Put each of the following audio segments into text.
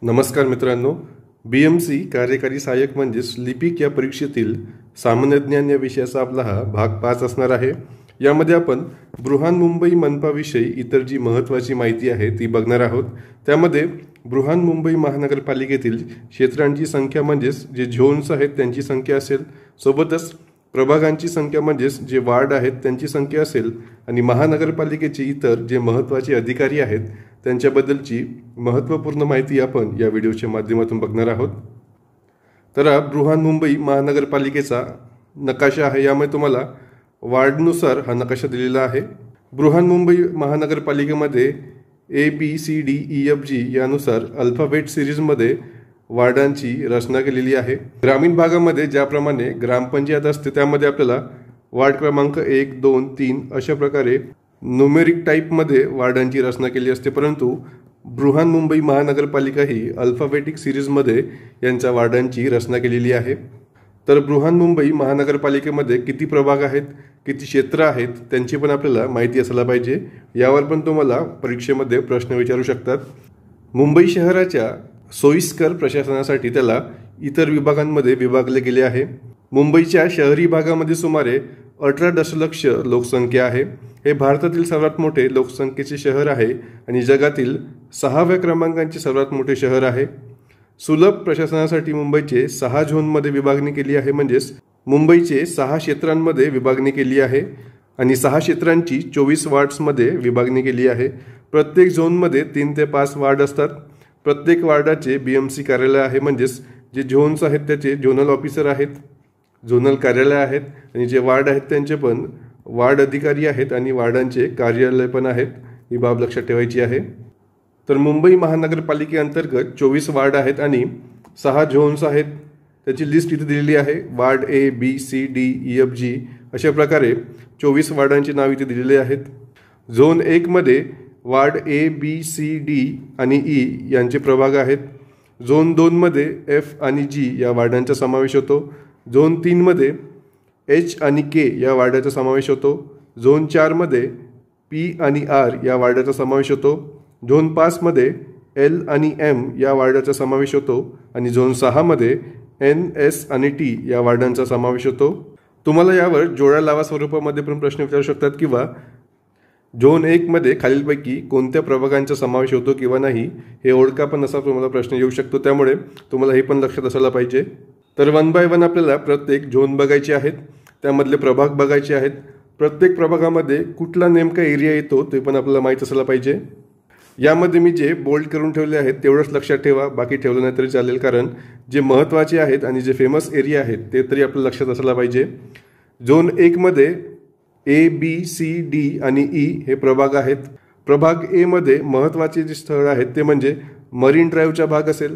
नमस्कार मित्रांनो, BMC कार्यकारी सहाय्यक म्हणजेच लिपिक या परीक्षेतील सामान्य ज्ञान या विषयाचा आपला हा भाग 5 असणार आहे। यामध्ये आपण बृहन्मुंबई मनपाविषयी इतर जी महत्त्वाची माहिती आहे ती बघणार आहोत। त्यामध्ये बृहन्मुंबई महानगरपालिकेतील क्षेत्रांची संख्या म्हणजेच जे झोन्स आहेत त्यांची संख्या असेल, सोबतच प्रभागांची संख्या म्हणजेच जे वार्ड आहेत त्यांची संख्या असेल आणि महानगरपालिकेचे इतर जे महत्त्वाचे अधिकारी आहेत त्यांच्याबद्दलची महत्त्वपूर्ण माहिती आपण या व्हिडिओच्या माध्यमातून बघणार आहोत। तर हा बृहन्मुंबई महानगरपालिकेचा नकाशा आहे। यामध्ये तुम्हाला वार्डनुसार हा नकाशा दिलेला आहे। बृहन्मुंबई महानगरपालिकेमध्ये ABCDEFG यानुसार अल्फाबेट सिरीजमध्ये वार्डांची रचना केलेली आहे। ग्रामीण भागामध्ये ज्याप्रमाणे ग्रामपंचायत असते त्यामध्ये आपल्याला वार्ड क्रमांक 1, 2, 3 अशा प्रकारे न्यूमेरिक टाईपमध्ये वार्डांची रचना केली असते, परंतु बृहन्मुंबई महानगरपालिका ही अल्फाबेटिक सिरीजमध्ये यांच्या वार्डांची रचना केलेली आहे। तर बृहन्मुंबई महानगरपालिकेमध्ये किती प्रभाग आहेत, किती क्षेत्र आहेत त्यांची पण आपल्याला माहिती असायला पाहिजे। यावर पण तुम्हाला परीक्षेमध्ये प्रश्न विचारू शकतात। मुंबई शहराच्या सोयीस्कर प्रशासनासाठी त्याला इतर विभागांमध्ये विभागले गेले आहे। मुंबईच्या शहरी भागामध्ये सुमारे 18 दशलक्ष लोकसंख्या आहे। हे भारतातील सर्वात मोठे लोकसंख्येचे शहर आहे आणि जगातील 6व्या क्रमांकाचे सर्वात मोठे शहर आहे। सुलभ प्रशासनासाठी मुंबईचे 6 झोनमध्ये विभागणी केली आहे, म्हणजेच मुंबईचे 6 क्षेत्रांमध्ये विभागणी केली आहे आणि 6 क्षेत्रांची 24 वार्ड्समध्ये विभागणी केली आहे। प्रत्येक झोनमध्ये 3 ते 5 वार्ड असतात। प्रत्येक वार्डाचे BMC कार्यालय आहे, म्हणजेच जे झोन्स आहेत त्याचे झोनल ऑफिसर आहेत, झोनल कार्यालय आहेत आणि जे वार्ड आहेत त्यांचे पण वार्ड अधिकारी आहेत आणि वार्डांचे कार्यालय पण आहेत। ही बाब लक्षात ठेवायची आहे। तर मुंबई महानगरपालिकेअंतर्गत 24 वार्ड आहेत आणि 6 झोन्स आहेत। त्याची लिस्ट इथे दिलेली आहे। Ward A, B, C, D, E, F, G अशा प्रकारे 24 वार्डांची नाव इथे दिलेले आहेत। झोन 1 मध्ये ward A, B, C, D आणि E यांचे प्रभाग आहेत। झोन 2 मध्ये F आणि G या वार्डांचा समावेश होतो। झोन 3 मध्ये H आणि K या वार्डाचा समावेश होतो। झोन 4 मध्ये P आणि R या वार्डाचा समावेश होतो। झोन 5 मध्ये L आणि M या वार्डाचा समावेश होतो आणि झोन 6 मध्ये N, S आणि T या वार्डांचा समावेश होतो। तुम्हाला यावर जोड्या लावा स्वरूपामध्ये पण प्रश्न विचारू शकतात किंवा झोन 1 मध्ये खालीलपैकी कोणत्या प्रभागांचा समावेश होतो किंवा नाही हे ओळखा पण असा तुम्हाला प्रश्न येऊ शकतो, त्यामुळे तुम्हाला हे पण लक्षात असायला पाहिजे। तर 1 बाय 1 आपल्याला प्रत्येक झोन बघायचे आहेत, त्यामधले प्रभाग बघायचे आहेत। प्रत्येक प्रभागामध्ये कुठला नेमका एरिया येतो ते पण आपल्याला माहीत असायला पाहिजे। यामध्ये मी जे बोल्ड करून ठेवले आहेत तेवढंच लक्षात ठेवा, बाकी ठेवलं नाही तरी चालेल, कारण जे महत्त्वाचे आहेत आणि जे फेमस एरिया आहेत ते तरी आपल्याला लक्षात असायला पाहिजे। झोन 1 मध्ये A, B, C, D आणि E हे प्रभाग आहेत। प्रभाग A मध्ये महत्त्वाचे जे स्थळ आहेत ते म्हणजे मरीन ड्राईव्हचा भाग असेल,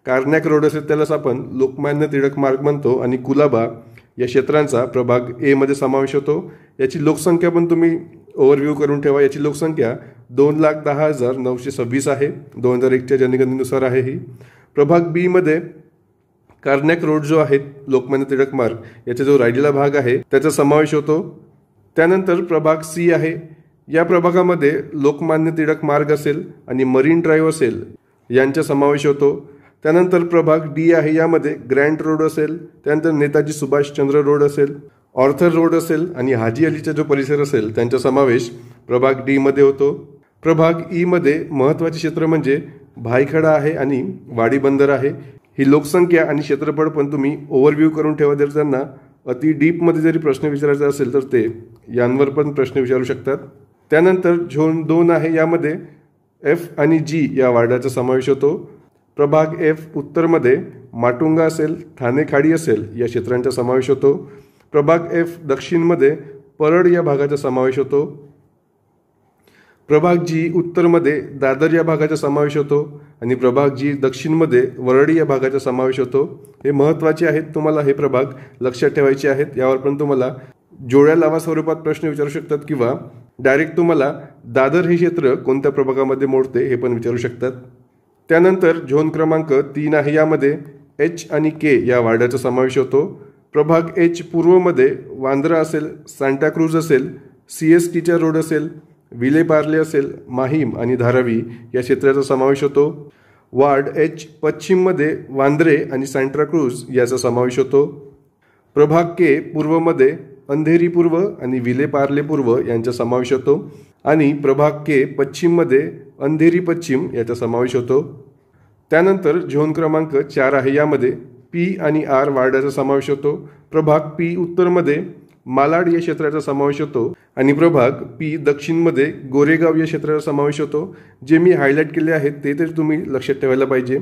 कार्नॅक रोड असेल त्यालाच आपण लोकमान्य टिळक मार्ग म्हणतो आणि कुलाबा या क्षेत्रांचा प्रभाग A मध्ये समावेश होतो। याची लोकसंख्या पण तुम्ही ओव्हरव्ह्यू करून ठेवा। याची लोकसंख्या 2,10,926 आहे, 2001च्या जनगणनेनुसार आहे ही। प्रभाग B मध्ये कार्नॅक रोड जो आहे लोकमान्य टिळक मार्ग याचा जो राहिलेला भाग आहे त्याचा समावेश होतो। त्यानंतर प्रभाग C आहे। या प्रभागामध्ये लोकमान्य टिळक मार्ग असेल आणि मरीन ड्राईव्ह असेल यांचा समावेश होतो। त्यानंतर प्रभाग D आहे। यामध्ये ग्रँड रोड असेल, त्यानंतर नेताजी सुभाषचंद्र रोड असेल, ऑर्थर रोड असेल आणि हाजी अलीचा जो परिसर असेल त्यांचा समावेश प्रभाग D मध्ये होतो। प्रभाग E मध्ये महत्त्वाचे क्षेत्र म्हणजे भायखळा आहे आणि वाडी बंदर आहे। ही लोकसंख्या आणि क्षेत्रफळ पण तुम्ही ओव्हरव्ह्यू करून ठेवा। जर त्यांना अति डीपमध्ये जरी प्रश्न विचारायचा असेल तर ते यांवर पण प्रश्न विचारू शकतात। त्यानंतर झोन 2 आहे। यामध्ये F आणि G या वार्डाचा समावेश होतो। प्रभाग F उत्तरमध्ये माटुंगा असेल, ठाणे खाडी असेल या क्षेत्रांचा समावेश होतो। प्रभाग F दक्षिणमध्ये परळ या भागाचा समावेश होतो। प्रभाग G उत्तरमध्ये दादर या भागाचा समावेश होतो आणि प्रभाग G दक्षिणमध्ये वरळी या भागाचा समावेश होतो। हे महत्त्वाचे आहेत, तुम्हाला हे प्रभाग लक्षात ठेवायचे आहेत। यावर पण तुम्हाला जोड्या लावा स्वरूपात प्रश्न विचारू शकतात किंवा डायरेक्ट तुम्हाला दादर हे क्षेत्र कोणत्या प्रभागामध्ये मोडते हे पण विचारू शकतात। त्यानंतर झोन क्रमांक 3 आहे। यामध्ये H आणि K या वार्डाचा समावेश होतो। प्रभाग H पूर्वमध्ये वांद्रा असेल, सांताक्रूज असेल, CSTचा रोड असेल, विले पार्ले असेल, माहीम आणि धारावी या क्षेत्राचा समावेश होतो। वार्ड एच पश्चिममध्ये वांद्रे आणि सांताक्रूझ याचा समावेश होतो. प्रभाग के पूर्वमध्ये अंधेरी पूर्व आणि विलेपार्ले पूर्व यांचा समावेश होतो आणि प्रभाग के पश्चिममध्ये अंधेरी पश्चिम याचा समावेश होतो. त्यानंतर झोन क्रमांक 4 आहे. यामध्ये पी आणि आर वार्डाचा समावेश होतो. प्रभाग पी उत्तरमध्ये मालाड या क्षेत्राचा समावेश होतो आणि प्रभाग पी दक्षिणमध्ये गोरेगाव या क्षेत्राचा समावेश होतो. जे मी हायलाईट केले आहेत ते तर तुम्ही लक्षात ठेवायला पाहिजे.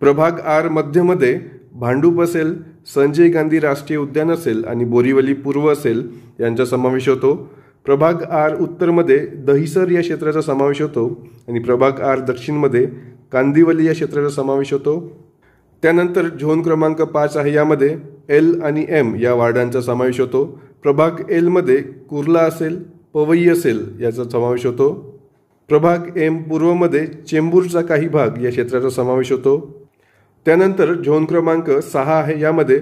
प्रभाग आर मध्यमध्ये भांडूप असेल, संजय गांधी राष्ट्रीय उद्यान असेल आणि बोरीवली पूर्व असेल यांचा समावेश होतो. प्रभाग आर उत्तरमध्ये दहिसर या क्षेत्राचा समावेश होतो आणि प्रभाग आर दक्षिणमध्ये कांदिवली या क्षेत्राचा समावेश होतो. त्यानंतर झोन क्रमांक 5 आहे. यामध्ये एल आणि एम या वार्डांचा समावेश होतो. प्रभाग एलमध्ये कुर्ला असेल, पवई असेल याचा समावेश होतो. प्रभाग एम पूर्वमध्ये चेंबूरचा काही भाग या क्षेत्राचा समावेश होतो. त्यानंतर झोन क्रमांक 6 आहे. यामध्ये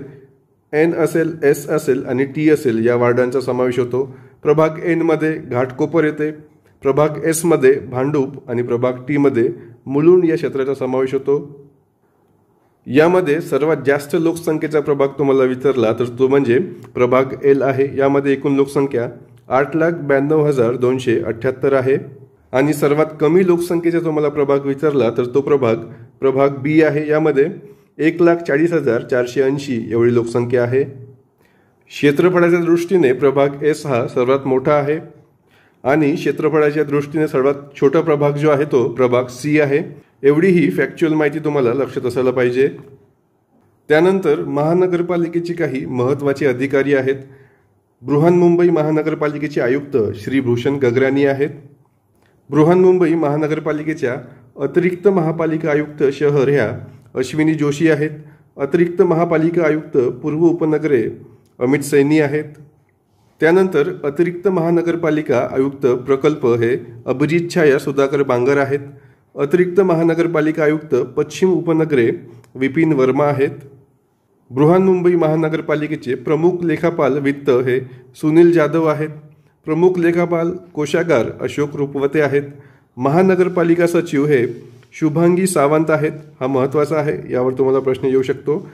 एन असेल, एस असेल आणि टी असेल या वार्डांचा समावेश होतो. प्रभाग एनमध्ये घाटकोपर येते, प्रभाग एसमध्ये भांडूप आणि प्रभाग टीमध्ये मुलुंड या क्षेत्राचा समावेश होतो. यामध्ये सर्वात जास्त लोकसंख्येचा प्रभाग तुम्हाला विचारला तर तो म्हणजे प्रभाग एल आहे. यामध्ये एकूण लोकसंख्या 8,92,278 आहे आणि सर्वात कमी लोकसंख्येचा तुम्हाला प्रभाग विचारला तर तो प्रभाग बी आहे. यामध्ये 1,40,480 एवढी लोकसंख्या आहे. क्षेत्रफळाच्या दृष्टीने प्रभाग एस हा सर्वात मोठा आहे आणि क्षेत्रफळाच्या दृष्टीने सर्वात छोटा प्रभाग जो आहे तो प्रभाग सी आहे. एवढी ही फॅक्च्युअल माहिती तुम्हाला लक्षात असायला पाहिजे. त्यानंतर महानगरपालिकेची काही महत्त्वाचे अधिकारी आहेत. बृहन्मुंबई महानगरपालिकेचे आयुक्त श्री भूषण गगरानी आहेत. बृहन्मुंबई महानगरपालिकेच्या अतिरिक्त महापालिका आयुक्त शहर ह्या अश्विनी जोशी आहेत. अतिरिक्त महापालिका आयुक्त पूर्व उपनगरे अमित सैनी आहेत. त्यानंतर अतिरिक्त महानगरपालिका आयुक्त प्रकल्प हे अभिजित छाया सुधाकर बांगर आहेत. अतिरिक्त महानगरपालिका आयुक्त पश्चिम उपनगरे विपिन वर्मा आहेत. बृहन्मुंबई महानगरपालिकेचे प्रमुख लेखापाल वित्त हे सुनील जाधव आहेत. प्रमुख लेखापाल कोषागार अशोक रुपवते आहेत. महानगरपालिका सचिव हे शुभांगी सावंत आहेत. हा महत्त्वाचा आहे, यावर तुम्हाला प्रश्न येऊ शकतो.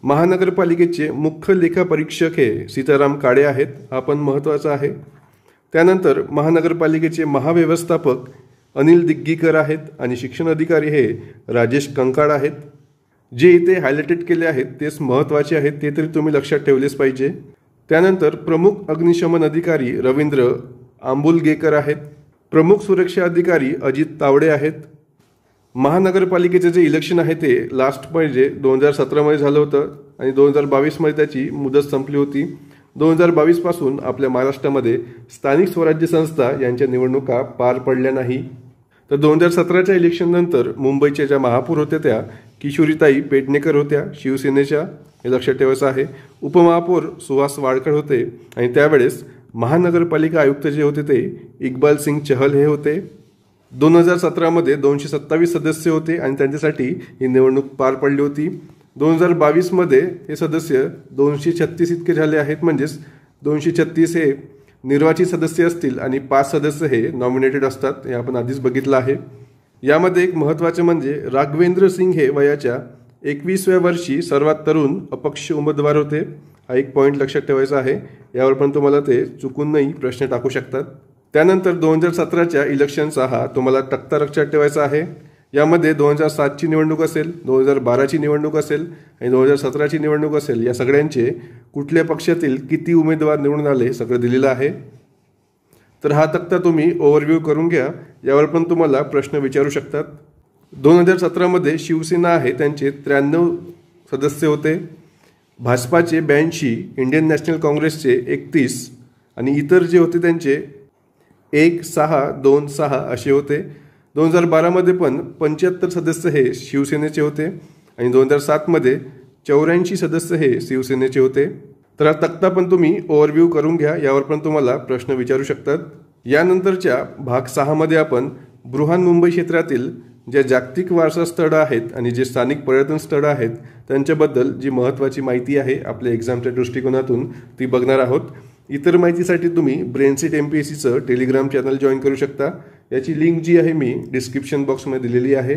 महानगरपालिकेचे मुख्य लेखापरीक्षक हे सीताराम काळे आहेत. हा पण महत्त्वाचा आहे. त्यानंतर महानगरपालिकेचे महाव्यवस्थापक अनिल दिग्गीकर आहेत आणि शिक्षण अधिकारी हे राजेश कंकाळ आहेत. जे इथे हायलाइटेड केले आहेत तेच महत्त्वाचे आहेत, ते तरी तुम्ही लक्षात ठेवलेच पाहिजे. त्यानंतर प्रमुख अग्निशमन अधिकारी रवींद्र आंबुलगेकर आहेत. प्रमुख सुरक्षा अधिकारी अजित तावडे आहेत. महानगरपालिकेचे जे इलेक्शन आहे ते लास्ट म्हणजे 2017 झालं होतं आणि 2022 त्याची मुदत संपली होती. 2022 पासून आपल्या महाराष्ट्रामध्ये स्थानिक स्वराज्य संस्था यांच्या निवडणुका पार पडल्या नाही. तर 2017च्या इलेक्शन नंतर मुंबईच्या ज्या महापौर होत्या त्या किशोरीताई पेडणेकर होत्या शिवसेनेच्या, हे लक्षात ठेवायचं आहे. उपमहापौर सुहास वाडकर होते आणि त्यावेळेस महानगरपालिका आयुक्त जे होते ते इक्बाल सिंग चहल हे होते. 2017 227 सदस्य होते आणि त्यांच्यासाठी ही निवडणूक पार पडली होती. 2022 हे सदस्य 236 इतके झाले आहेत. म्हणजेच 236 हे निर्वाचित सदस्य असतील आणि 5 सदस्य हे नॉमिनेटेड असतात, हे आपण आधीच बघितलं आहे. यामध्ये एक महत्त्वाचे म्हणजे राघवेंद्र सिंग हे वयाच्या 21व्या वर्षी सर्वात तरुण अपक्ष उमेदवार होते. हा एक पॉईंट लक्षात ठेवायचा आहे, यावर पण तुम्हाला ते चुकूनही प्रश्न टाकू शकतात. त्यानंतर 2017च्या इलेक्शनचा हा तुम्हाला तक्ता लक्षात ठेवायचा आहे. यामध्ये 2007ची निवडणूक असेल, 2012ची निवडणूक असेल आणि 2017ची निवडणूक असेल, या सगळ्यांचे कुठल्या पक्षातील किती उमेदवार निवडून आले हे सगळं दिलेलं आहे. तर हा तक्ता तुम्ही ओव्हरव्ह्यू करून घ्या, यावर पण तुम्हाला प्रश्न विचारू शकतात. 2017 शिवसेना आहे त्यांचे 93 सदस्य होते. भाजपाचे 82, इंडियन नॅशनल काँग्रेसचे 31 आणि इतर जे होते त्यांचे 1, 6, 2, 6 असे होते. 2012 पण 75 सदस्य हे शिवसेनेचे होते आणि 2007 84 सदस्य हे शिवसेनेचे होते. तर हा तक्ता पण तुम्ही ओव्हरव्ह्यू करून घ्या, यावर पण तुम्हाला प्रश्न विचारू शकतात. यानंतरच्या भाग 6 आपण बृहन्मुंबई क्षेत्रातील ज्या जागतिक वारसा स्थळं आहेत आणि जे स्थानिक पर्यटन स्थळं आहेत त्यांच्याबद्दल जी महत्त्वाची माहिती आहे आपल्या एक्झामच्या दृष्टिकोनातून ती बघणार आहोत. इतर माहितीसाठी तुम्ही ब्रेनसीट MPSCचं टेलिग्राम चॅनल जॉईन करू शकता. याची लिंक जी आहे मी डिस्क्रिप्शन बॉक्समध्ये दिलेली आहे.